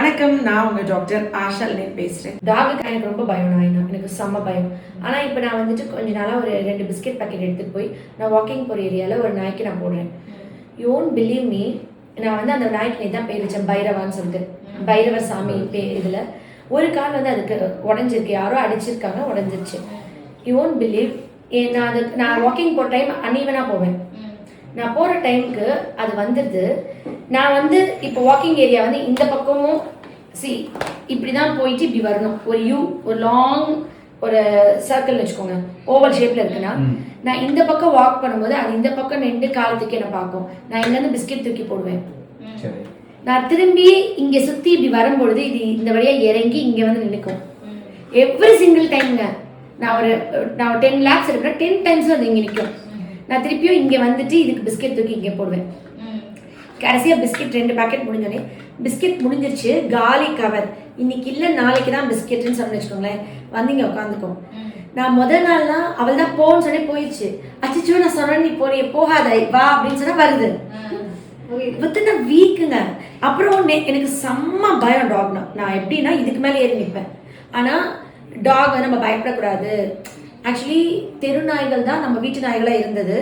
வணக்கம், நான் உங்க டாக்டர் ஆஷாலினி பேசுறேன். டாகுக்கு எனக்கு ரொம்ப பயம், நாய்னா எனக்கு செம்ம பயம். ஆனா இப்போ நான் வந்துட்டு கொஞ்ச நாளா ஒரு 2 பிஸ்கெட் பாக்கெட் எடுத்துட்டு போய் நான் வாக்கிங் போற ஏரியால ஒரு நாய்க்கு நான் போடுறேன். யூ ஓன்ட் பிலீவ் மீ, நான் வந்து அந்த நாய்க்கு தான் பேர் வச்சேன் பைரவான்னு சொல்லிட்டு. பைரவர் சாமி இதுல ஒரு கால் வந்து அதுக்கு உடஞ்சிருக்கு, யாரோ அடிச்சிருக்காங்க, உடஞ்சிருச்சு. யூ ஓன்ட் பிலீவ், நான் வாக்கிங் போற டைம் அன்ஈவனா போவேன். நான் போகிற டைமுக்கு அது வந்துடுது. நான் வந்து இப்போ வாக்கிங் ஏரியா வந்து இந்த பக்கமும் இப்படி தான் போயிட்டு இப்படி வரணும். ஒரு லாங் ஒரு சர்க்கிள் வச்சுக்கோங்க, ஓவல் ஷேப்பில் இருக்குன்னா நான் இந்த பக்கம் வாக் பண்ணும்போது அது இந்த பக்கம் நின்று காலத்துக்கு என்ன பார்க்கும். நான் இங்கேருந்து பிஸ்கெட் தூக்கி போடுவேன். நான் திரும்பி இங்கே சுற்றி இப்படி வரும்பொழுது இது இந்த வழியாக இறங்கி இங்கே வந்து நினைக்கும். எவ்ரி சிங்கிள் டைம்ங்க. நான் ஒரு 10 laps இருக்கிறேன், 10 times அது இங்கே நிற்கும். நான் திருப்பியும் இங்கே வந்துட்டு இதுக்கு பிஸ்கெட் தூக்கி இங்கே போடுவேன். கடைசியாக பிஸ்கெட் 2 பாக்கெட் முடிஞ்சோடனே பிஸ்கெட் முடிஞ்சிருச்சு, காலி கவர், இன்னைக்கு இல்லை நாளைக்கு தான் பிஸ்கெட்னு சொல்லி வச்சுக்கோங்களேன். வந்து இங்கே உட்காந்துக்கும். நான் முதல் நாள்லாம் அவள் தான் போன்னு சொன்னே போயிடுச்சு. அச்சிச்சோ நான் சொன்னேன் நீ போறிய போகாத வா அப்படின்னு சொன்னா வருது. வித்தின் அ வீக்குங்க. அப்புறம் எனக்கு செம்ம பயம் டாக்னா. நான் எப்படின்னா இதுக்கு மேலே ஏறி நிற்பேன். ஆனால் டாக் நம்ம பயப்படக்கூடாது. ஆக்சுவலி தெரு நாய்கள் தான் நம்ம வீட்டு நாய்களாக இருந்தது.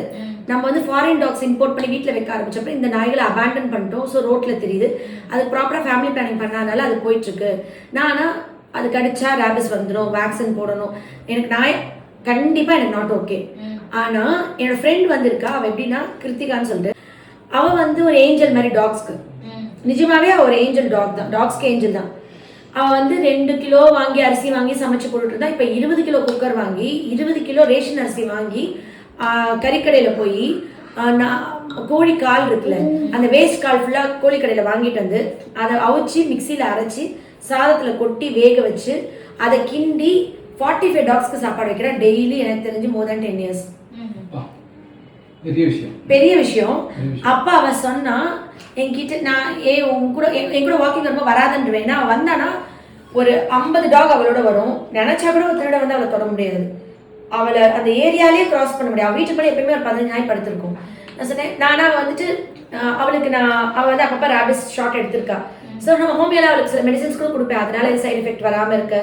நம்ம வந்து ஃபாரின் டாக்ஸ் இம்போர்ட் பண்ணி வீட்டில் வைக்க ஆரம்பிச்சப்போ இந்த நாய்களை அபேண்டன் பண்ணிட்டோம். ஸோ ரோட்டில் தெரியுது. அது ப்ராப்பராக ஃபேமிலி பிளானிங் பண்ணாதனால அது போயிட்டுருக்கு. நான் ஆனால் அது கடிச்சா ரேபிஸ் வந்துடும், வேக்சின் போடணும். எனக்கு நாய் கண்டிப்பாக எனக்கு நாட் ஓகே. ஆனால் என்னோட ஃப்ரெண்ட் வந்திருக்கா, அவள் எப்படின்னா கிருத்திகான்னு சொல்லிட்டு, அவள் வந்து ஒரு ஏஞ்சல் மாதிரி டாக்ஸ்க்கு. நிஜமாவே அவள் ஒரு ஏஞ்சல் டாக் தான், டாக்ஸ்க்கு ஏஞ்சல் தான். அவள் வந்து 2 கிலோ வாங்கி அரிசி வாங்கி சமைச்சு போட்டுட்டு இருந்தா. இப்போ 20 கிலோ குக்கர் வாங்கி 20 கிலோ ரேஷன் அரிசி வாங்கி கறிக்கடையில் போய் கோழி கால் இருக்குல்ல, அந்த வேஸ்ட் கால் ஃபுல்லாக கோழிக்கடையில் வாங்கிட்டு வந்து அதை அவிச்சு மிக்சியில் அரைச்சி சாதத்தில் கொட்டி வேக வச்சு அதை கிண்டி 45 டாக்ஸ்க்கு சாப்பாடு வைக்கிறேன் டெய்லி. எனக்கு தெரிஞ்சு more than 10 years. பெரிய விஷயம். அப்ப அவ சொன்னா என்கிட்ட, நான் என் கூட வாக்கிங் வரும்போது வராதுன்றேன். நான் வந்தானா ஒரு 50 டாக் அவளோட வரும். நினைச்சா கூட ஒரு திருட வந்து அவளை தொட முடியாது. அவளை அந்த ஏரியாலேயே கிராஸ் பண்ண முடியாது. அவள் வீட்டுக்கு எப்பயுமே ஒரு 15 நாய் படுத்திருக்கும். நான் சொன்னேன், நானா வந்துட்டு அவளுக்கு அவள் வந்து அப்பப்போ ரேபிஸ் ஷாட் எடுத்திருக்கா. ஸோ நம்ம ஹோமியோல அவளுக்கு சில மெடிசன்ஸ் கூட கொடுப்பேன். அதனால சைட் எஃபெக்ட் வராமல் இருக்க.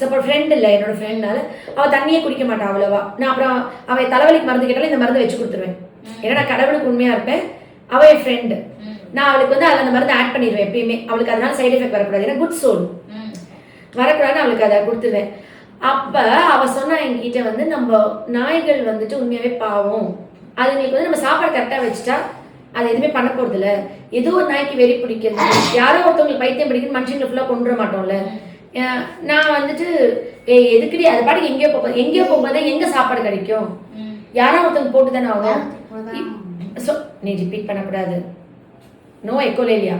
சப்போர்ட் ஃப்ரெண்ட் இல்லை என்னோட ஃப்ரெண்ட்னால அவள் தண்ணியே குடிக்க மாட்டான் அவ்வளவா. நான் அப்புறம் அவள் தலைவலிக்கு மருந்து கேட்டாலும் இந்த மருந்து வச்சு கொடுத்துருவேன். ஏன்னா நான் கடவுளுக்கு உண்மையா இருப்பேன். அவள் என் ஃப்ரெண்டு. நான் அவளுக்கு வந்து அதில் அந்த மருந்து ஆட் பண்ணிடுவேன் எப்பயுமே. அவளுக்கு அதனால சைட் எஃபெக்ட் வரக்கூடாது, ஏன்னா குட் சோல் வரக்கூடாதுன்னு அவளுக்கு அதை கொடுத்துருவேன். அப்போ அவள் சொன்னா என்கிட்ட வந்து, நம்ம நாய்கள் வந்துட்டு உண்மையாவே பாவம். அதுங்களுக்கு வந்து நம்ம சாப்பாடு கரெக்டாக வச்சுட்டா அது எதுவுமே பண்ண போறது இல்லை. ஏதோ ஒரு நாய்க்கு வெறி பிடிக்கிறது, யாரோ ஒருத்தவங்களுக்கு பைத்தியம் பிடிக்குன்னு மனுஷங்களை ஃபுல்லாக கொண்டுட மாட்டோம்ல. நான் வந்துட்டு எதுக்குடி அது பாட்டுக்கு எங்கேயோ போகும்போது எங்க சாப்பாடு கிடைக்கும், யாரோ ஒருத்தவங்க போட்டு தானே ஆகும். ஸோ நீ ரிப்பீட் பண்ணக்கூடாது, நோ எக்கோலேலியா.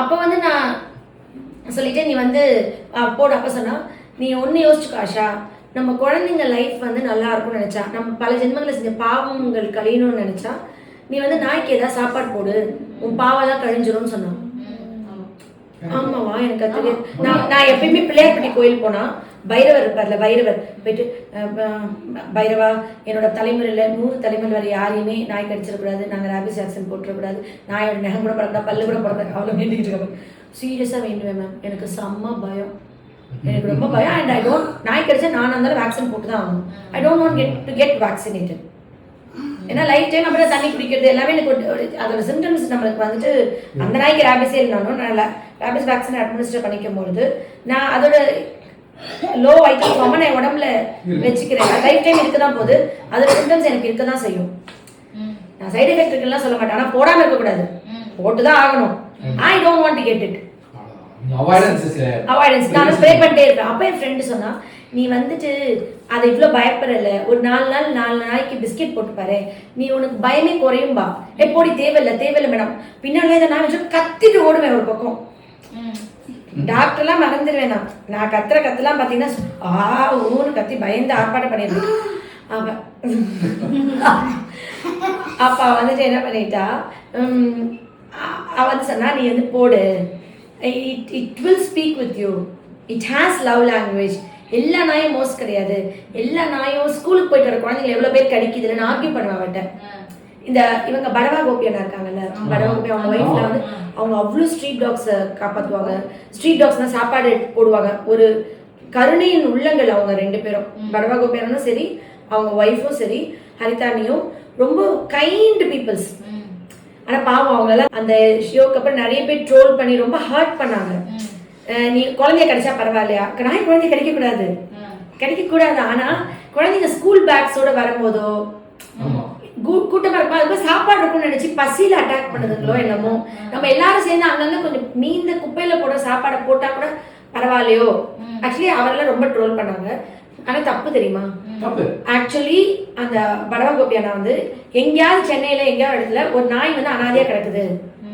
அப்போ வந்து நான் சொல்லிட்டேன், நீ வந்து போட. அப்போ சொன்னா, நீ ஒன்று யோசிச்சுக்கோ ஆஷா, நம்ம குழந்தைங்க லைஃப் வந்து நல்லா இருக்கும்னு நினைச்சா, நம்ம பல ஜென்மங்களை செஞ்ச பாவங்கள் கழியணும்னு நினைச்சா, நீ வந்து நாய்க்கு ஏதாவது சாப்பாடு போடு, உன் பாவெல்லாம் கழிஞ்சிரும்னு சொன்னான். ஆமாவா, எனக்கு அது தெரியாது. நான் எப்பயுமே பிள்ளையார்பட்டி கோயில் போனா பைரவர் இருப்பார்ல, பைரவர் போயிட்டு பைரவா என்னோட தலைமுறையில் 100 தலைமுறை வரை யாரையுமே நாய் கடிச்சிடக்கூடாது, நாங்கள் ரேபிஸ் வேக்சின் போட்டுறக்கூடாது, நாயோட நகம் கூட படக்கூடாது, பல்லு கூட படக்கூடாது, அவ்வளோ வேண்டிக்கிட்டு இருக்காங்க. சீரியஸாக வேண்டுவேன் மேம். எனக்கு செம்ம பயம், எனக்கு ரொம்ப பயம். அண்ட் ஐ டோன்ட், நாய் கடிச்சா நான் இருந்தாலும் வேக்சின் போட்டு தான் ஆகணும். I don't want to get vaccinated. ஏன்னா லைஃப் டைம் அப்படியே தண்ணி குடிக்கிறது எல்லாமே எனக்கு அதோட சிம்டம்ஸ் நம்மளுக்கு வந்துட்டு, அந்த நாய்க்கு ரேபிஸே இல்லைனாலும் நான் ரேபிஸ் வேக்சின் அட்மினிஸ்டர் பண்ணிக்கும் பொழுது நான் அதோட லோ வைட்டல் ஃபார்மை நான் உடம்புல வச்சுக்கிறேன். லைஃப் டைம் இருக்க தான் போகுது, அதோட சிம்டம்ஸ் எனக்கு இருக்க தான் செய்யும். நான் சைட் எஃபெக்ட் இருக்குலாம் சொல்ல மாட்டேன், ஆனால் போடாமல் இருக்கக்கூடாது, போட்டு தான் ஆகணும். I don't want to get it. Avoidance நான் ஸ்ப்ரே பண்ணிட்டே இருப்பேன். அப்போ என் ஃப்ரெண்டு சொன்னா, நீ வந்துட்டு அதை இவ்வளோ பயப்படல, ஒரு 4 நாளைக்கு பிஸ்கெட் போட்டு பாரு, நீ உனக்கு பயமே குறையும்பா. எப்போடி தேவையில்லை மேடம். பின்னால இதை நான் கத்திட்டு ஓடுவேன் ஒரு பக்கம். டாக்டர்லாம் மறந்துடுவேன். நான் கத்தலாம் பார்த்தீங்கன்னா ஊன்னு கத்தி பயந்து ஆர்ப்பாட்டம் பண்ணிடுவேன். அப்ப வந்துட்டு என்ன பண்ணிட்டா, அவ வந்து சொன்னா, நீ வந்து போடு, it will speak with you, it has love language. எல்லா நாயும் மோஸ்ட் கிடையாது. எல்லா நாயும் ஸ்கூலுக்கு போயிட்டு வர குழந்தைங்க எவ்வளோ பேர் கிடைக்குது இல்லைன்னு ஆர்கியூ பண்ணுவேன் அவட்ட. இந்த இவங்க படவா கோபி அண்ணா இருக்காங்கல்ல, படவா கோபி அவங்க ஒய்ஃப்ல வந்து அவங்க அவ்வளோ ஸ்ட்ரீட் டாக்ஸை காப்பாற்றுவாங்க. ஸ்ட்ரீட் டாக்ஸ்னால் சாப்பாடு போடுவாங்க. ஒரு கருணையின் உள்ளங்கள் அவங்க 2 பேரும். படவா கோபியானும் சரி, அவங்க ஒய்ஃபும் சரி, ஹரிதானியும் ரொம்ப கைண்ட் பீப்புள்ஸ். ஆனால் பாவம் அவங்களாம் அந்த ஷோக்கு அப்புறம் நிறைய பேர் ட்ரோல் பண்ணி ரொம்ப ஹர்ட் பண்ணாங்க. நீ குழந்தைய கிடைச்சா பரவாயில்லையா? நான் குழந்தைய கிடைக்கக்கூடாது. ஆனால் குழந்தைங்க ஸ்கூல் பேக்ஸோட வரும்போதோ கூட்டமா இருக்கும், அது சாப்பாடு இருக்கும்னு நினைச்சு பசியில அட்டாக் பண்ணதுங்களோ என்னமோ. நம்ம எல்லாரும் சேர்ந்து அங்கங்க கொஞ்சம் மீந்த குப்பையில போட சாப்பாடை போட்டா கூட பரவாயில்லையோ. ஆக்சுவலி அவரெல்லாம் ரொம்ப ட்ரோல் பண்ணாங்க. ஆனா தப்பு தெரியுமா? ஆக்சுவலி அந்த படவா கோபியானா வந்து எங்கேயாவது சென்னையில எங்கேயாவது இடத்துல ஒரு நாய் வந்து அனாதையா கிடக்குது,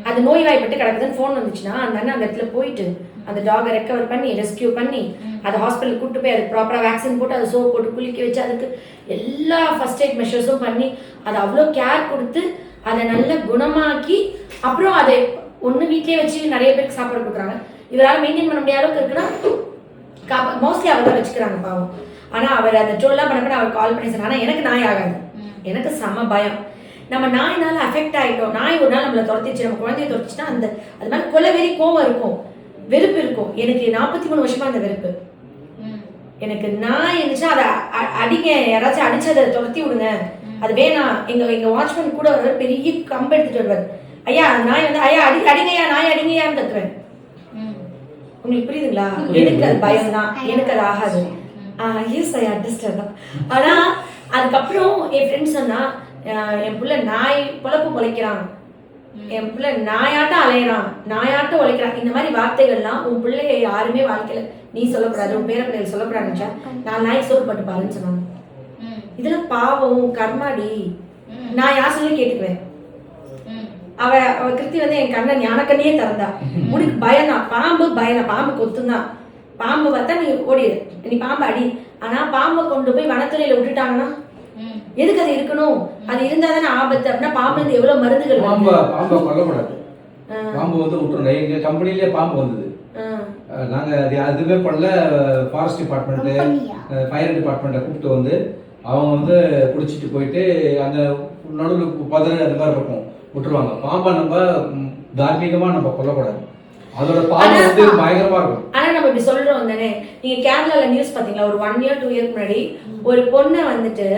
அது நோய்வாய்ப்பட்டு கிடக்குதுன்னு ஃபோன் வந்துச்சுன்னா அந்த அண்ணன் அந்த இடத்துல போயிட்டு அந்த டாகை ரெக்கவர் பண்ணி ரெஸ்கியூ பண்ணி அதை ஹாஸ்பிட்டலுக்கு கூப்பிட்டு போய் அதுக்கு ப்ராப்பராக வேக்சின் போட்டு அதை சோப் போட்டு குளிக்க வச்சு அதுக்கு எல்லா ஃபர்ஸ்ட் எய்ட் மெஷர்ஸும் பண்ணி அதை அவ்வளோ கேர் கொடுத்து அதை நல்லா குணமாக்கி அப்புறம் அதை ஒன்று வீட்லேயே வச்சு நிறைய பேருக்கு சாப்பாடு கொடுக்குறாங்க. இவரால் மெயின்டைன் பண்ண முடியாத அளவுக்கு இருக்குன்னா மோஸ்ட்லி அவர் தான் வச்சுக்கிறாங்க பாவம். ஆனால் அவர் அந்த ட்ரோல்லாம் பண்ண அவர் கால் பண்ணி சொன்னார். ஆனால் எனக்கு நாய் ஆகாது, எனக்கு செம பயம். நம்ம நாயினால அஃபெக்ட் ஆகிட்டோம். நாய் ஒரு நாள் நம்மளை துரத்திச்சு, நம்ம குழந்தைய துரத்துச்சுன்னா அந்த அது மாதிரி கொலவெறி கோவம் இருக்கும், வெறுப்பு இருக்கும். எனக்கு 43 வருஷமா அந்த வெறுப்பு. எனக்கு நாய் இருந்துச்சுன்னா அதை அடிங்க, யாராச்சும் அடிச்சு அதை துரத்தி விடுங்க, அது வேணாம். எங்க வாட்ச்மேன் கூட ஒரு பெரிய கம்பு எடுத்துட்டு வருவார். ஐயா நாய் வந்து ஐயா அடிங்கய்யா, நாய் அடிங்கய்யான்னு கத்துவேன். உங்களுக்கு புரியுதுங்களா? எனக்கு அது பயம் தான், எனக்கு அது ஆகாது. எஸ் ஐ அண்டர்ஸ்டாண்ட் தான். ஆனா அதுக்கப்புறம் என் ஃப்ரெண்ட்ஸ் சொன்னா என் பிள்ளை நாய் பொழப்பு பொழைக்கிறான், என் பிள்ளை நாயாட்டம் அலையிறான், நாயாட்டம் உழைக்கிறான், இந்த மாதிரி வார்த்தைகள்லாம் உன் பிள்ளைய யாருமே வாழ்க்கையில நீ சொல்லக்கூடாது, உன் பேர பிள்ளைகள் சொல்லக்கூடாதுச்சா. நான் நாய் சோறு பட்டு பாருன்னு சொன்னாங்க. இதெல்லாம் பாவம் கர்மாடி. நான் யார் சொல்லி கேட்டுக்குவேன். அவ கிருத்தி வந்து என் கண்ணை ஞானக்கண்ணியே திறந்தா. உனக்கு பயம்தான், பாம்பு பயம்தான், பாம்பு கொத்துந்தான். பாம்பு பார்த்தா நீ ஓடிடு, நீ பாம்பு அடி. ஆனா பாம்பை கொண்டு போய் வனத்துறையில விட்டுட்டாங்கன்னா எதுக்கு அது இருக்கணும்? அது இருந்தா தானே ஆபத்து. அப்படின்னா பாம்பு வந்து எவ்வளவு மருந்துகள். பாம்பை கொல்லக்கூடாது, பாம்பு வந்து விட்டுருங்க. எங்க கம்பெனிலேயே பாம்பு வந்தது, நாங்க அதுவே பண்ணல. ஃபாரஸ்ட் டிபார்ட்மெண்ட், ஃபயர் டிபார்ட்மெண்ட்டை கூப்பிட்டு வந்து அவங்க வந்து குடிச்சிட்டு போயிட்டு அந்த நடுவில் பதறு அந்த மாதிரி இருக்கும் விட்டுருவாங்க. பாம்பை நம்ம தார்மீகமா நம்ம கொல்லக்கூடாது, அதோட பாம்பு வந்து பயங்கரமா இருக்கும். ஆனா நம்ம இப்படி சொல்றோம் தானே. நீங்க கேரளால நியூஸ் பாத்தீங்களா? ஒரு 1 year 2 year முன்னாடி ஒரு பொண்ணை வந்துட்டு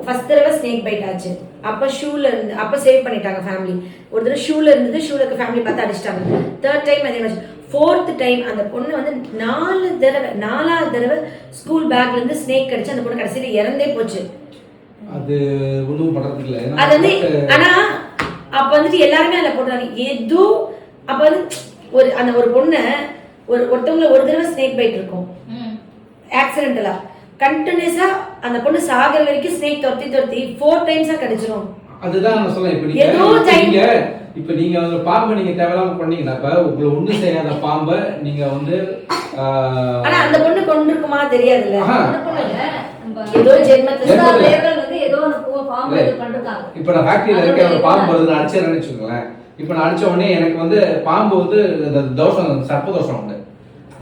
ஃபர்ஸ்ட் தடவை ஸ்னேக் பைட் ஆச்சு. அப்ப ஷூல இருந்து அப்ப சேவ் பண்ணிட்டாங்க ஃபேமிலி. ஒரு தடவை ஷூல இருந்தது, ஷூலுக்கு ஃபேமிலி பார்த்து அடிச்சிட்டாங்க. 3rd டைம் அதே மாதிரி. 4th டைம் அந்த பொண்ணு வந்து 4வது தடவை ஸ்கூல் பேக்ல இருந்து ஸ்னேக் கடிச்சு அந்த பொண்ணு கடைசியில இறந்தே போச்சு. அது ஒண்ணும் பண்றது இல்ல. அது வந்து ஆனா அப்ப வந்துட்டு எல்லாருமே அதுல போட்டாங்க ஏதோ. அப்ப வந்து ஒரு பொண்ணு ஒருத்தவங்களை ஒரு தடவை ஸ்னேக் பைட் இருக்கும் ஆக்சிடென்டலா, கண்டினியூஸா அந்த பொண்ணு சாகர வரைக்கும் ஸ்னேக் துரத்தி 4 டைம்ஸா கடிச்சிரும். அதுதான் நான் சொல்றேன். இப்ப நீங்க அந்த பாம்பை நீங்க தேவையில்லாம பண்ணீங்கன்னாப்ப உங்களை ஒண்ணு செய்யாத பாம்பை நீங்க வந்து ஆனா அந்த பொண்ணு கொண்டு இருக்குமா தெரியாதுல்ல. ஏதோ ஜென்மத்துல வந்து ஏதோ பாம்பு பண்ணிருக்காங்க. இப்ப நான் ஃபேக்டரியில இருக்க ஒரு பாம்பு வருது அடிச்சேன்னு வச்சுக்கோங்களேன். இப்ப நான் அடிச்ச உடனே எனக்கு வந்து பாம்பு வந்து தோஷம், சர்ப்ப தோஷம் உண்டு,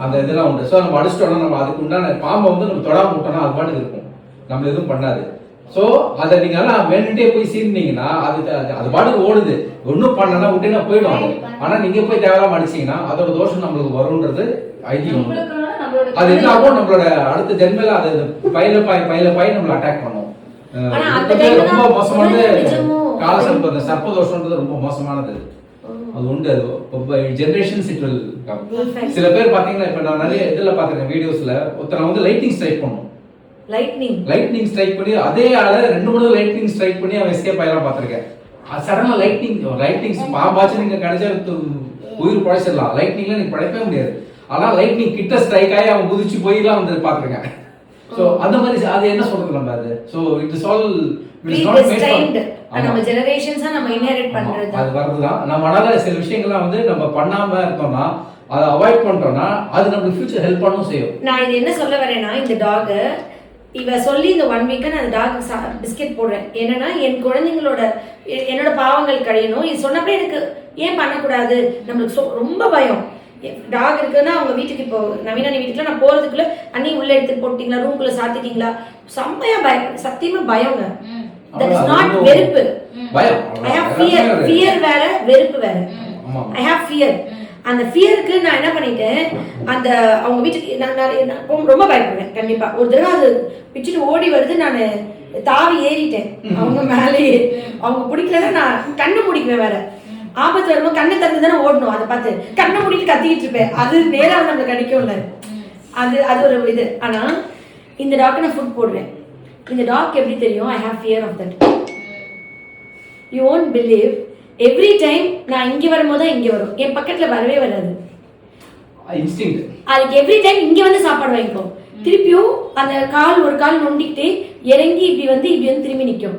அந்த இதெல்லாம் உண்டு. ஸோ நம்ம அடிச்சிட்டோம்னா நம்ம அதுக்கு உண்டான பாம்பை வந்து நம்ம தொடாம விட்டோம்னா அது பாட்டுக்கு இருக்கும், நம்ம எதுவும் பண்ணாது. ஸோ அதை நீங்க எல்லாம் வேணுட்டே போய் சீர்னீங்கன்னா அது பாட்டுக்கு ஓடுது, ஒன்றும் பண்ணலன்னா விட்டுனா போயிடும் அது. ஆனா நீங்க போய் தேவையில்லாம அடிச்சீங்கன்னா அதோட தோஷம் நம்மளுக்கு வரும்ன்றது ஐதீகம். அது என்ன ஆகும், நம்மளோட அடுத்த ஜென்மல அது பயில நம்மள அட்டாக் பண்ணும். ரொம்ப மோசமானது காலசர்ப்ப சர்ப்ப தோஷம்ன்றது ரொம்ப மோசமானது. அது உண்டு, அது ஜெனரேஷன்ஸ் இட் வில் கம். சில பேர் பாத்தீங்கன்னா இப்ப நான் நிறைய இதுல பாத்திருக்கேன் வீடியோஸ்ல, ஒருத்தனை வந்து லைட்டிங் ஸ்ட்ரைக் பண்ணும், லைட்னிங் ஸ்ட்ரைக் பண்ணி அதே ஆள 2-3 லைட்னிங் ஸ்ட்ரைக் பண்ணி அவன் எஸ்கேப் ஆயிலாம் பாத்திருக்கேன். சடனா லைட்னிங் பாம்பாச்சு நீங்க கிடைச்ச உயிர் பழைச்சிடலாம், லைட்னிங்ல நீங்க பழைக்கவே முடியாது. ஆனா லைட்னிங் கிட்ட ஸ்ட்ரைக் ஆகி அவன் குதிச்சு போயெல்லாம் வந்து பாத்திருக்கேன். சோ அந்த மாதிரி அது என்ன சொல்றது நம்ம அது. சோ இட் இஸ் ஆல் நம்ம ஜெனரேஷன்ஸா நம்ம இன்ஹெரிட் பண்றது அது வரதுதான். நம்மளால சில விஷயங்கள்லாம் வந்து நம்ம பண்ணாம இருந்தோம்னா, அதை அவாய்ட் பண்ணிட்டோம்னா அது நமக்கு ஃபியூச்சர் ஹெல்ப் பண்ணவும் செய்யும். நான் இது என்ன சொல்ல வரேன்னா, இந்த டாக் இவ சொல்லி இந்த 1 வீக் நான் அந்த டாக் பிஸ்கெட் போடுறேன். என்னன்னா என் குழந்தைங்களோட என்னோட பாவங்கள் கழியணும். இது சொன்னப்பே எனக்கு ஏன் பண்ணக்கூடாது, நம்மளுக்கு ரொம்ப பயம். டாக் இருக்குன்னா அவங்க வீட்டுக்கு இப்போ நவீன வீட்டுக்குள்ள நான் போறதுக்குள்ள அண்ணி உள்ள எடுத்துட்டு போட்டீங்களா, ரூம்குள்ள சாத்திட்டீங்களா, செம்மையா பயம், சத்தியமா பயங்க. தட் இஸ் நாட் வெறுப்பு. பயம். ஐ ஹேவ் ஃபியர் வேற வெறுப்பு வேற. ஐ ஹேவ் ஃபியர். அந்த ஃபியருக்கு நான் என்ன பண்ணிட்டேன், அந்த அவங்க வீட்டுக்கு நான் ரொம்ப பயப்படுவேன் கண்டிப்பா. ஒரு தடவை அது பிச்சுட்டு ஓடி வருது, நான் தாவி ஏறிட்டேன் அவங்க மேலேயே. அவங்க பிடிக்கலன்னா நான் கண்ணை முடிக்குவேன். வேற ஆபத்து வரும்போது கண்ணை திறந்து தானே ஓடணும். அதை பார்த்து கண்ணை முடிட்டு கத்திக்கிட்டு இருப்பேன். அது நேரம் நம்மளுக்கு கிடைக்கும்ல, அது ஒரு இது. ஆனா இந்த டாக்கு நான் ஃபுட் போடுவேன். இந்த டாக் எப்படி தெரியும், I have fear of that. You won't believe, every time நான் இங்க வரும்போது தான் இங்க வரும், என் பக்கத்துல வரவே வராது. அதுக்கு எவ்ரி டைம் இங்க வந்து சாப்பாடு வாங்கிக்கும். திருப்பியும் அந்த ஒரு கால் நொண்டிக்கிட்டே இறங்கி இப்படி வந்து திரும்பி நிற்கும்.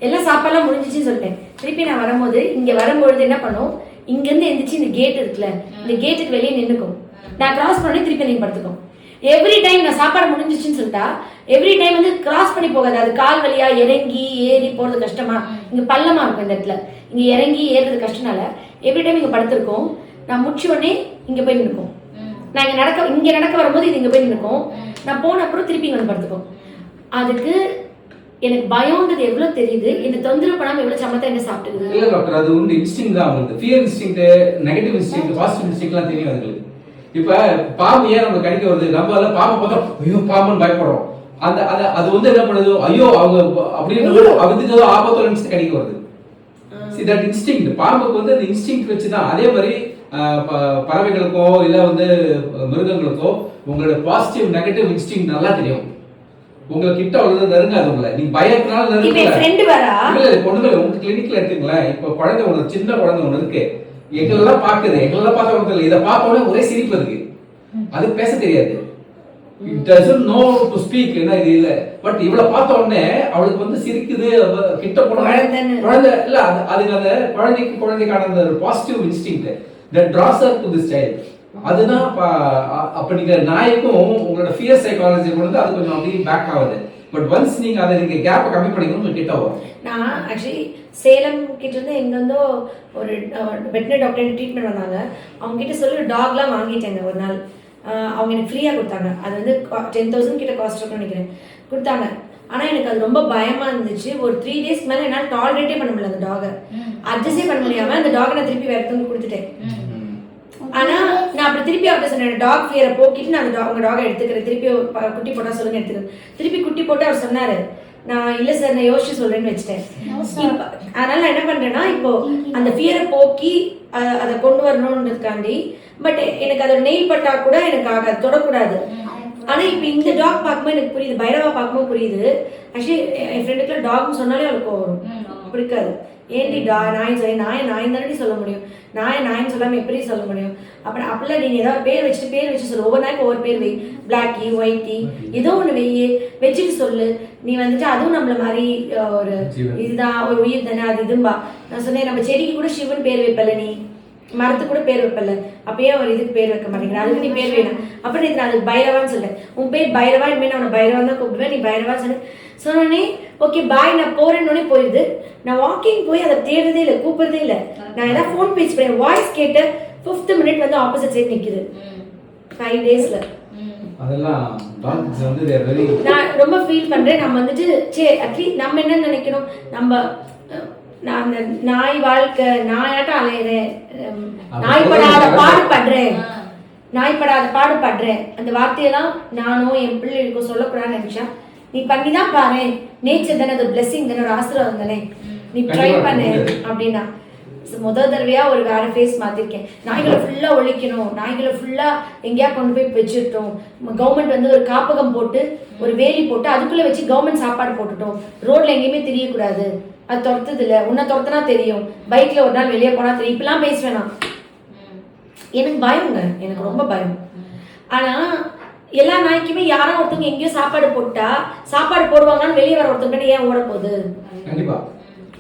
எல்லாம் சாப்பாடுலாம் முடிஞ்சிச்சுன்னு சொல்லிட்டேன். திருப்பி நான் வரும்போது இங்க வரும்பொழுது என்ன பண்ணும், இங்க இருந்து எந்திரிச்சு இந்த கேட் இருக்குல்ல, இந்த கேட்டுக்கு வெளியே நின்னுக்கும். நான் கிராஸ் பண்ணி திருப்பி நீங்க படுத்துக்கும். எவ்ரி டைம் நான் சாப்பாடு முடிஞ்சிச்சுன்னு சொல்லிட்டா எவ்ரி டைம் வந்து கிராஸ் பண்ணி போகாது. அது கால் வழியா இறங்கி ஏறி போறது கஷ்டமா, இங்க பள்ளமா இருக்கும் இந்த இடத்துல, இங்க இறங்கி ஏறுறது கஷ்டனால எவ்ரி டைம் இங்க படுத்திருக்கோம். நான் முடிச்ச உடனே இங்க போய் நிற்கும். நான் இங்க நடக்க வரும்போது இது இங்க போய் நிற்கும். நான் போன அப்புறம் திருப்பி இங்க வந்து படுத்துக்கும். அதுக்கு எனக்கு பயம்ன்றது எவ்வளவு தெரியுது, இந்த தொந்தரவு பண்ணாம எவ்வளவு சமத்தா என்ன சாப்பிட்டுக்குது. இல்ல டாக்டர், அது வந்து இன்ஸ்டிங்க்ட் தான். உங்களுக்கு fear instinct, negative instinct, positive இன்ஸ்டிங்க்ட்லாம் தெரியும் அதுங்களுக்கு. இப்ப பாம்பு ஏன் நம்ம கடிக்க வருது, நம்ம அதில் பாம்பை பார்த்தா ஐயோ பாம்புன்னு பயப்படுறோம். அது வந்து என்ன பண்ணுது, ஐயோ அவங்க அப்படின்னு அதுக்கு ஏதோ ஆபத்தோட நினைச்சு கடிக்க வருது. See that instinct, பாம்புக்கு வந்து அந்த இன்ஸ்டிங்க்ட் வச்சு தான். அதே மாதிரி பறவைகளுக்கோ இல்ல வந்து மிருகங்களுக்கோ உங்களோட பாசிட்டிவ் நெகட்டிவ் இன்ஸ்டிங்க்ட் நல்லா தெரியும். உங்களுக்கு கிட்ட வந்து நெருங்காது உங்களை, நீங்க பயத்தினால நெருங்கல. பொண்ணுங்களை உங்க கிளினிக்ல எடுத்துங்களேன். இப்ப குழந்தை ஒண்ணு, சின்ன குழந்தை ஒண்ணு இருக்கு, எங்களெல்லாம் பாக்குது, எங்களெல்லாம் பார்த்தா ஒண்ணு தெரியல, இதை பார்த்த உடனே ஒரே சிரிப்பு இருக்கு. அது பேச தெரியாது, it doesn't know to speak, என்ன இது இல்ல. பட் இவளை பார்த்த உடனே அவளுக்கு வந்து சிரிக்குது, கிட்ட போன குழந்தை இல்ல, அதுக்கு அந்த குழந்தைக்கான அந்த positive instinct that draws her to this child. அதுதான் அப்ப நீங்க நாய்க்கும் உங்களோட ஃபியர் சைக்காலஜி கொண்டு அது கொஞ்சம் அப்படியே பேக் ஆகுது. பட் ஒன்ஸ் நீங்க அதை நீங்க கேப்பை கம்மி பண்ணிக்கணும், உங்களுக்கு கிட்ட வரும். நான் ஆக்சுவலி சேலம் கிட்ட இருந்து எங்க இருந்தோ ஒரு வெட்டினரி டாக்டர் ட்ரீட்மெண்ட் வந்தாங்க. அவங்க கிட்ட சொல்லி டாக்லாம் வாங்கிட்டேங்க ஒரு நாள். அவங்க எனக்கு ஃப்ரீயாக கொடுத்தாங்க. அது வந்து 10,000 கிட்ட காஸ்ட் இருக்குன்னு நினைக்கிறேன், கொடுத்தாங்க. ஆனால் எனக்கு அது ரொம்ப பயமாக இருந்துச்சு. ஒரு 3 டேஸ்க்கு மேலே என்னால் டாலரேட்டே பண்ண முடியல. அந்த டாகை அட்ஜஸ்டே பண்ண முடியாமல் அந்த டாகை நான் திருப்பி வேறு ஒருத்தவங்க கொடுத்துட்டேன். ஆனால் நான் அப்படி திருப்பி அவர்கிட்ட சொன்னேன், டாக் ஃபியரை போக்கிட்டு நான் அந்த உங்கள் டாகை எடுத்துக்கிறேன், திருப்பி குட்டி போட்டால் சொல்லுங்க எடுத்துக்கிறேன். திருப்பி குட்டி போட்டு அவர் சொன்னார், நான் இல்லை சார் நான் யோசிச்சு சொல்கிறேன்னு வச்சுட்டேன். அதனால நான் என்ன பண்ணுறேன்னா, இப்போ அந்த ஃபியரை போக்கி அதை கொண்டு வரணுன்றதுக்காண்டி, பட் எனக்கு அதோட நெயில் பட்டா கூட எனக்கு அதை தொடக்கூடாது. ஆனால் இப்போ இந்த டாக் பார்க்கும்போது எனக்கு புரியுது, பைரவா பார்க்கும்போது புரியுது. ஆக்சுவலி என் ஃப்ரெண்டுக்குலாம் டாக்னு சொன்னாலே அவளுக்கு வரும், பிடிக்காது. ஏன்டி நாய் சொல்லி நாய் தானே சொல்ல முடியும், நாயின்னு சொல்லாமல் எப்படி சொல்ல முடியும். அப்புறம் அப்படிலாம் நீங்கள் ஏதாவது பேர் வச்சு சொல்லு. ஒவ்வொரு நாய்க்கு ஒவ்வொரு பேர் வை, பிளாக்கி ஒயிட்டி ஏதோ ஒன்று வச்சுட்டு சொல்லு. நீ வந்துட்டு அதுவும் நம்மள மாதிரி ஒரு இதுதான், ஒரு உயிர் தானே, அது இதும்பா. நான் சொன்னேன், நம்ம செடிக்கு கூட சிவன் பேர் வைப்பல, நீ மரத்துக்கு கூட பேர் வைப்பல, அப்பயே ஒரு இதுக்கு பேர் வைக்க மாட்டேங்கிற, அதுக்கு நீ பேர் வேணும். அப்புறம் நான் அதுக்கு பைரவான்னு சொல்லேன், உன் பேர் பைரவா, இனிமேல் நான் பைரவான் தான் கூப்பிடுவேன், நீ பைரவா சொன்னோடனே ஓகே பாய் நான் போறேன்னே போயிடுது. நான் வாக்கிங் போய் அதை தேடுறதே இல்லை, கூப்பிடுறதே இல்லை. நான் ஏதாவது ஃபோன் பேசி பண்ணேன், வாய்ஸ் கேட்டு 5th மினிட் வந்து ஆப்போசிட் சைட் நிற்குது 5 டேஸ்ல. அதெல்லாம் டாக்ஸ் வந்து நான் ரொம்ப ஃபீல் பண்றேன். நம்ம வந்துட்டு சரி அட்லீஸ்ட் நம்ம என்ன நினைக்கணும், நான் அந்த நாய் வாழ்க்கை நாயாட்டம் அலையிறேன், நாய்படாத பாடுபடுறேன் அந்த வார்த்தையெல்லாம் நானும் என் பிள்ளைகளுக்கும் சொல்லக்கூடாதுன்னு நினைச்சா, நீ பண்ணிதான் பாரு, நேச்சர் தானே, அது பிளெஸிங் தானே, ஒரு ஆசீர்வாதம் தானே, நீ ட்ரை பண்ணு அப்படின்னா. முதல் தடவையா ஒரு வேற ஃபேஸ் மாத்திருக்கேன். நாய்களை ஃபுல்லா ஒழிக்கணும், நாய்களை ஃபுல்லா எங்கேயா கொண்டு போய் வச்சுட்டோம். கவர்மெண்ட் வந்து ஒரு காப்பகம் போட்டு ஒரு வேலி போட்டு அதுக்குள்ள வச்சு கவர்மெண்ட் சாப்பாடு போட்டுட்டோம். ரோட்ல எங்கேயுமே தெரியக்கூடாது, அது துரத்துது இல்லை, உன்னை துரத்துனா தெரியும், பைக்ல ஒரு நாள் வெளியே போனா தெரியும், இப்பெல்லாம் பேசுவேன் நான். எனக்கு பயங்க, எனக்கு ரொம்ப பயம். ஆனா எல்லா நாய்க்குமே யாரோ ஒருத்தவங்க எங்கேயோ சாப்பாடு போட்டா சாப்பாடு போடுவாங்கன்னு வெளியே வர ஒருத்தவங்க ஏன் ஓட போகுது? கண்டிப்பா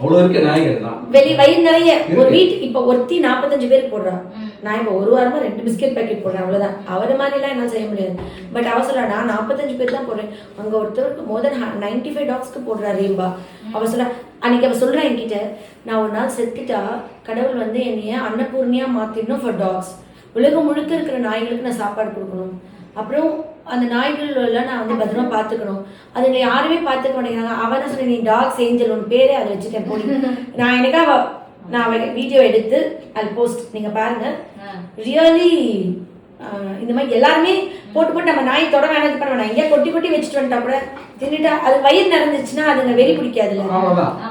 அவ்வளவு இருக்கு நாய்கள் தான் வெளிய வயிறு நிறைய. ஒரு வீட்டுக்கு இப்ப ஒருத்தி 45 பேருக்கு போடுறா. நான் இப்ப ஒரு வாரமா 2 பிஸ்கெட் பேக்கெட் போடுறேன், அவ்வளவுதான். அவரை மாதிரி எல்லாம் என்ன செய்ய முடியாது. பட் அவ சொல்ல நான் 45 பேர் தான் போடுறேன். அங்க ஒருத்தருக்கு more than 95 டாக்ஸ்க்கு போடுறா ரீம்பா. அவ சொல்ல அன்னைக்கு அவ சொல்றா என்கிட்ட, நான் ஒரு நாள் செத்துட்டா கடவுள் வந்து என்னைய அன்னபூர்ணியா மாத்திடணும் ஃபார் டாக்ஸ். உலகம் முழுக்க இருக்கிற நாய்களுக்கு நான் சாப்பாடு கொடுக்கணும், அப்புறம் அந்த நாய்கள் எல்லாம் நான் வந்து பத்திரமா பார்த்துக்கணும், அதுங்களை யாருமே பார்த்துக்க மாட்டேங்கிறாங்க. அவனை சொன்ன நீ டாக்ஸ் ஏஞ்சல் ஒன்று பேரே அதை வச்சுட்டேன் போய். நான் எனக்கு நான் வீடியோ எடுத்து அது போஸ்ட் நீங்க பாருங்க. ரியலி இந்த மாதிரி எல்லாருமே போட்டு நம்ம நாய் தொட வேணாம் பண்ண வேணாம். எங்கேயா கொட்டி கொட்டி வச்சுட்டு வந்துட்டா கூட தின்னுட்டா அது வயிறு நிறைஞ்சிச்சுன்னா அதுங்க வெறி பிடிக்காதுல்ல.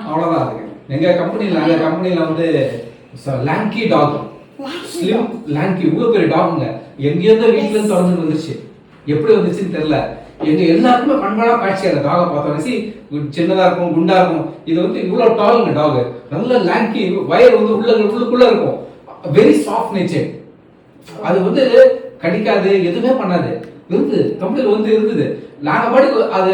அவ்வளவுதான் இருக்கு. எங்க கம்பெனில வந்து லாங்கி டாக், ஸ்லிம் லாங்கி, இவ்வளவு பெரிய டாகுங்க. எங்கேயிருந்து வீட்டுல இருந்து தொடர்ந்து வந்துருச்சு. எப்படி வந்துச்சுன்னு தெரியல. எங்க எல்லாருக்குமே கண்காணா காட்சி அந்த டாகை பார்த்தோன்னே. சின்னதா இருக்கும், குண்டா இருக்கும். இது வந்து இவ்வளவு டாகுங்க டாக். நல்ல லாங்கி, வயர் வந்து உள்ளுக்குள்ள இருக்கும். Very soft nature. அது வந்து கடிக்காது, எதுவுமே பண்ணாது. இருந்தது கம்பெனில வந்து இருந்தது. நாங்க பாட்டுக்கு அது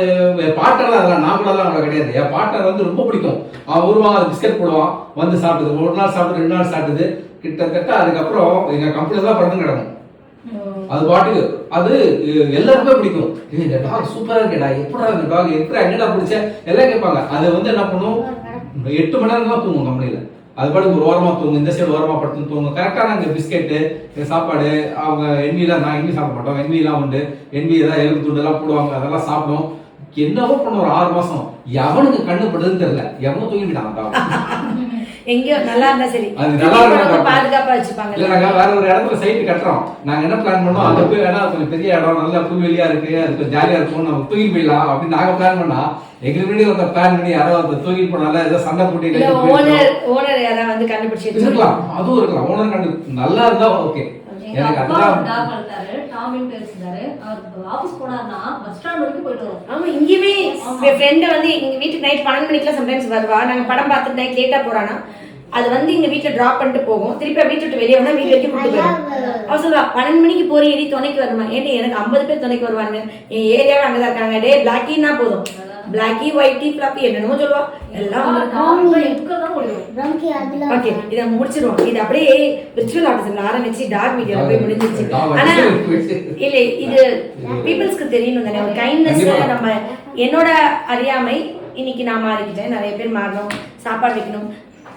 பார்ட்னர்லாம் அதெல்லாம் நான் கூட எல்லாம் கிடையாது. என் பார்ட்னர் வந்து ரொம்ப பிடிக்கும். அவன் வருவான், அது பிஸ்கட் போடுவான், வந்து சாப்பிடுது. ஒரு நாள் சாப்பிட்டு 2 நாள் சாப்பிடுது. கிட்டத்தட்ட அதுக்கப்புறம் எங்க கம்பெனில தான் படுத்து கிடக்கும். அது பாட்டுக்கு அது எல்லாருக்குமே பிடிக்கும். இந்த டாக் சூப்பரா இருக்கேடா, எப்படா இந்த டாக் எப்படி என்னடா பிடிச்ச எல்லாம் கேட்பாங்க. அது வந்து என்ன பண்ணும், 8 மணி நேரம் தான் தூங்கும் கம்பெனில. அது பாட்டுக்கு ஒரு ஓரமா தூங்கும், இந்த சைடு ஓரமா படுத்து தூங்கும். கரெக்டா நாங்க பிஸ்கெட்டு சாப்பாடு, அவங்க என்விலாம், நான் என்வி சாப்பிட மாட்டோம், என்விலாம் உண்டு. என்வி ஏதாவது எலும்பு துண்டு எல்லாம் போடுவாங்க, அதெல்லாம் சாப்பிடும். என்னவோ பண்ண ஒரு 6 மாசம் எவனுக்கு கண்ணு படுதுன்னு தெரியல, எவனும் தூங்கிட்டான். எங்கயோ நல்லா இருந்தா சரி, பாதுகாப்பா வச்சுப்பாங்க. இல்ல நாங்க வேற ஒரு இடத்துல சைட் கட்டுறோம். நாங்க என்ன பிளான் பண்ணோம், அங்க போய் வேணா கொஞ்சம் பெரிய இடம், நல்ல புல்வெளியா இருக்கு, அது கொஞ்சம் ஜாலியா இருக்கும், நம்ம தூக்கி போயிடலாம் அப்படின்னு நாங்க பிளான் பண்ணா, எங்க வீடு வந்து பிளான் பண்ணி யாரோ அந்த தூக்கி போனால ஏதோ சண்டை போட்டு ஓனர் யாராவது வந்து கண்டுபிடிச்சு இருக்கலாம். அதுவும் இருக்கலாம். ஓனர் கண்டு நல்லா இருந்தா ஓகே. எனக்கு அதுதான் இங்கேயுமே ஃப்ரெண்ட் வந்து எங்க வீட்டுக்கு நைட் 12 மணிக்கெல்லாம் சம்டைம்ஸ் வருவா. நாங்க படம் பார்த்துட்டு நைட் லேட்டா போறானா, அது வந்து எங்க வீட்டுல டிராப் பண்ணிட்டு போகும். திருப்பி வீட்டு விட்டு வெளியே வந்தா வீட்டு வரைக்கும் கூட்டு போயிடும். அவ சொல்லுவா 12 மணிக்கு போறீ, எடி துணைக்கு வருமா? ஏன்டி எனக்கு 50 பேர் துணைக்கு வருவாங்க, என் ஏரியாவே அங்கதான் இருக்காங்க. டே பிளாக்கின்னா போதும், பிளாக்கி ஒயிட்டி ஃபிளாப்பி என்னென்னமோ சொல்லுவா. எல்லாம் ஓகே. இதை முடிச்சிருவோம். இது அப்படியே விர்ச்சுவல் ஆஃபீஸ்ல ஆரம்பிச்சு டாக் மீடியால போய் முடிஞ்சிருச்சு. ஆனா இல்ல, இது பீப்புள்ஸ்க்கு தெரியணும் தானே, ஒரு கைண்ட்னஸ். நம்ம என்னோட அறியாமை இன்னைக்கு நான் மாறிக்கிட்டேன், நிறைய பேர் மாறணும். சாப்பாடு வைக்கணும்,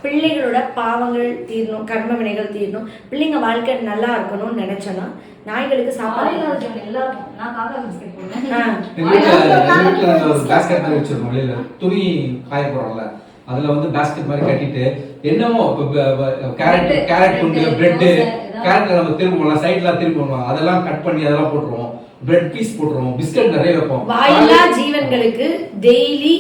பிள்ளைகளோட பாவங்கள் தீரணும், கர்ம வினைகள் தீரணும், பிள்ளைங்க வாழ்க்கை நல்லா இருக்கணும்னு நினைச்சோன்னா நாய்களுக்கு சாப்பாடு துணி காய போறோம்ல, அதுல வந்து பாஸ்கெட் மாதிரி கட்டிட்டு என்னமோ கேரட் துண்டு, பிரெட், கேரட்ல நம்ம திரும்பலாம், சைட்ல திரும்பலாம், அதெல்லாம் கட் பண்ணி அதெல்லாம் போட்டுருவோம். பிரெட் பீஸ் போட்டுருவோம், பிஸ்கட் நிறைய வைப்போம். வாயில்லா ஜீவன்களுக்கு டெய்லி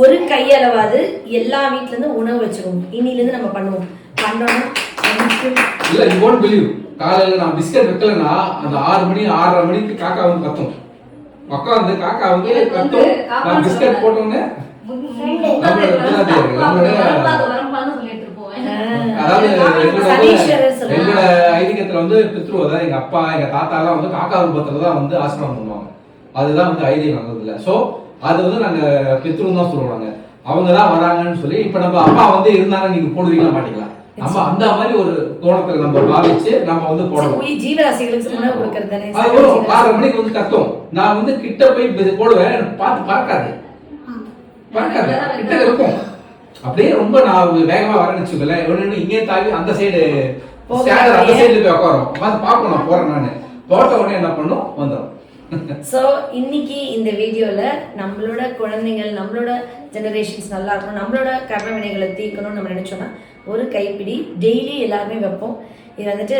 ஒரு கையளவாது எல்லா வீட்ல இருந்து உணவு வச்சிருவோம். இன்னில இருந்து நம்ம பண்ணுவோம். பண்ணோம்னா இல்ல, யூ won't believe, காலையில நான் பிஸ்கட் வைக்கலன்னா அந்த 6 மணி 6:30 மணிக்கு காக்கா வந்து கத்தும். உட்காந்து காக்கா வந்து கத்தும். நான் பிஸ்கட் போட்டோன்னே அதாவது எங்களோட ஐதீகத்துல வந்து பித்ரு, அதாவது எங்க அப்பா எங்க தாத்தா எல்லாம் வந்து காக்கா ரூபத்துல தான் வந்து ஆசிரமம் பண்ணுவாங்க. அதுதான் வந்து ஐதீகம் நல்லதுல. சோ அது வந்து நாங்க பித்ருன்னு தான் சொல்லுவாங்க. அவங்க தான் வராங்கன்னு சொல்லி. இப்ப நம்ம அப்பா வந்து இருந்தாங்க, நீங்க போடுவீங்களா மாட்டீங்களா? நம்ம அந்த மாதிரி ஒரு கோணத்துல நம்ம பாவிச்சு நம்ம வந்து போடுவோம். ஜீவராசிகளுக்கு உணவு கொடுக்கிறது தானே. அது 6:30 மணிக்கு வந்து கத்தும். நான் வந்து கிட்ட போய் போடுவேன், பார்த்து பறக்காது, கிட்ட இருக்கும். அப்படியே ரொம்ப நான் வேகமா வரேன்னு வச்சுக்கல, இங்கே தாவி அந்த சைடு அந்த சைடுல போய் உட்காரும். பார்ப்போம், நான் போறேன். நான் போட்ட உடனே என்ன பண்ணும், வந்துடும். ஸோ இன்னைக்கு இந்த வீடியோவில் நம்மளோட குழந்தைகள், நம்மளோட ஜெனரேஷன்ஸ் நல்லா இருக்கணும், நம்மளோட கர்ம வினைகளை தீர்க்கணும்னு நம்ம நினச்சோன்னா ஒரு கைப்பிடி டெய்லி எல்லாருமே வைப்போம். இது வந்துட்டு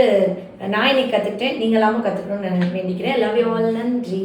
நான் இன்னைக்கு கற்றுக்கிட்டேன், நீங்களாமும் கற்றுக்கணும்னு நான் வேண்டிக்கிறேன். Love you all. நன்றி.